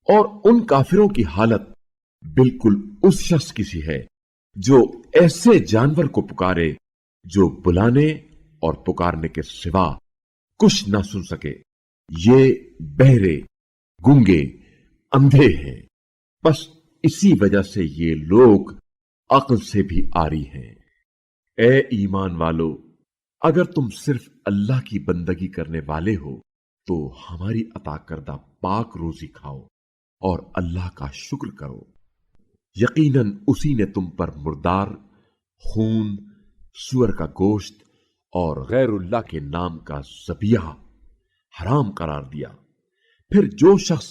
اور ان کافروں کی حالت بالکل اس شخص کی سی ہے جو ایسے جانور کو پکارے جو بلانے اور پکارنے کے سوا کچھ نہ سن سکے۔ یہ بہرے، گونگے، اندھے ہیں، بس اسی وجہ سے یہ لوگ عقل سے بھی عاری ہیں۔ اے ایمان والو، اگر تم صرف اللہ کی بندگی کرنے والے ہو تو ہماری عطا کردہ پاک روزی کھاؤ اور اللہ کا شکر کرو۔ یقیناً اسی نے تم پر مردار، خون، سور کا گوشت اور غیر اللہ کے نام کا ذبیحہ حرام قرار دیا۔ پھر جو شخص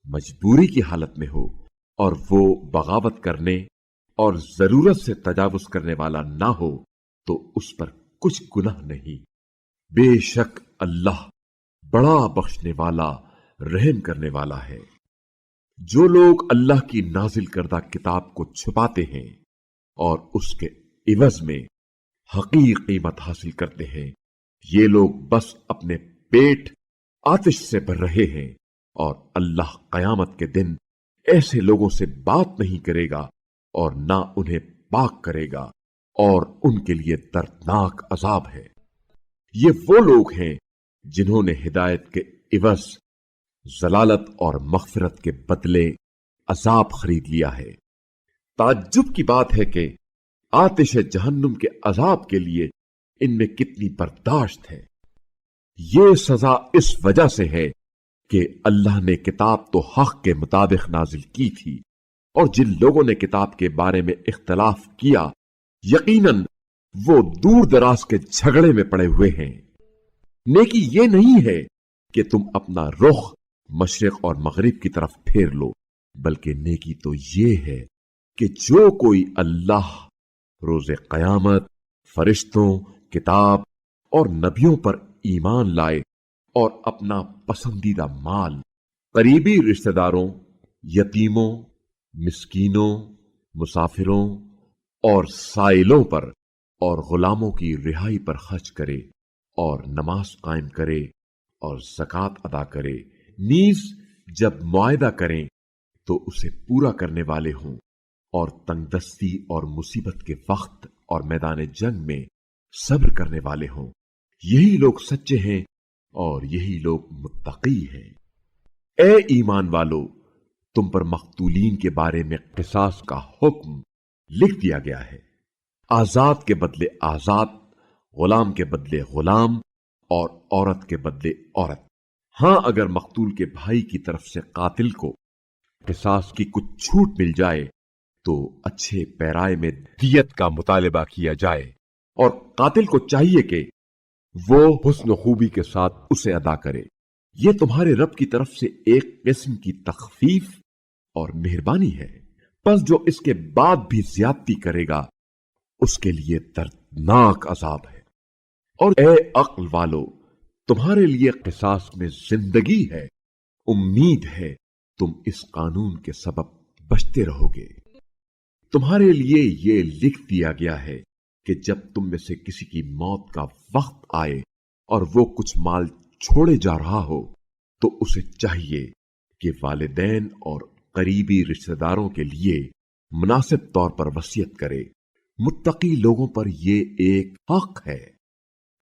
مجبوری کی حالت میں ہو اور وہ بغاوت کرنے اور ضرورت سے تجاوز کرنے والا نہ ہو تو اس پر کچھ گناہ نہیں۔ بے شک اللہ بڑا بخشنے والا، رحم کرنے والا ہے۔ جو لوگ اللہ کی نازل کردہ کتاب کو چھپاتے ہیں اور اس کے عوض میں حقیر قیمت حاصل کرتے ہیں، یہ لوگ بس اپنے پیٹ آتش سے بھر رہے ہیں، اور اللہ قیامت کے دن ایسے لوگوں سے بات نہیں کرے گا اور نہ انہیں پاک کرے گا، اور ان کے لیے دردناک عذاب ہے۔ یہ وہ لوگ ہیں جنہوں نے ہدایت کے عوض ضلالت اور مغفرت کے بدلے عذاب خرید لیا ہے۔ تعجب کی بات ہے کہ آتش جہنم کے عذاب کے لیے ان میں کتنی برداشت ہے۔ یہ سزا اس وجہ سے ہے کہ اللہ نے کتاب تو حق کے مطابق نازل کی تھی، اور جن لوگوں نے کتاب کے بارے میں اختلاف کیا یقیناً وہ دور دراز کے جھگڑے میں پڑے ہوئے ہیں۔ نیکی یہ نہیں ہے کہ تم اپنا رخ مشرق اور مغرب کی طرف پھیر لو، بلکہ نیکی تو یہ ہے کہ جو کوئی اللہ، روز قیامت، فرشتوں، کتاب اور نبیوں پر ایمان لائے اور اپنا پسندیدہ مال قریبی رشتہ داروں، یتیموں، مسکینوں، مسافروں اور سائلوں پر اور غلاموں کی رہائی پر خرچ کرے، اور نماز قائم کرے اور زکوٰۃ ادا کرے، نیز جب معاہدہ کریں تو اسے پورا کرنے والے ہوں، اور تنگ دستی اور مصیبت کے وقت اور میدان جنگ میں صبر کرنے والے ہوں، یہی لوگ سچے ہیں اور یہی لوگ متقی ہیں۔ اے ایمان والو، تم پر مقتولین کے بارے میں قصاص کا حکم لکھ دیا گیا ہے۔ آزاد کے بدلے آزاد، غلام کے بدلے غلام، اور عورت کے بدلے عورت۔ ہاں، اگر مقتول کے بھائی کی طرف سے قاتل کو قصاص کی کچھ چھوٹ مل جائے تو اچھے پیرائے میں دیت کا مطالبہ کیا جائے، اور قاتل کو چاہیے کہ وہ حسن و خوبی کے ساتھ اسے ادا کرے۔ یہ تمہارے رب کی طرف سے ایک قسم کی تخفیف اور مہربانی ہے۔ پس جو اس کے بعد بھی زیادتی کرے گا اس کے لیے دردناک عذاب ہے۔ اور اے عقل والو، تمہارے لیے قصاص میں زندگی ہے، امید ہے تم اس قانون کے سبب بچتے رہو گے۔ تمہارے لیے یہ لکھ دیا گیا ہے کہ جب تم میں سے کسی کی موت کا وقت آئے اور وہ کچھ مال چھوڑے جا رہا ہو تو اسے چاہیے کہ والدین اور قریبی رشتہ داروں کے لیے مناسب طور پر وصیت کرے۔ متقی لوگوں پر یہ ایک حق ہے۔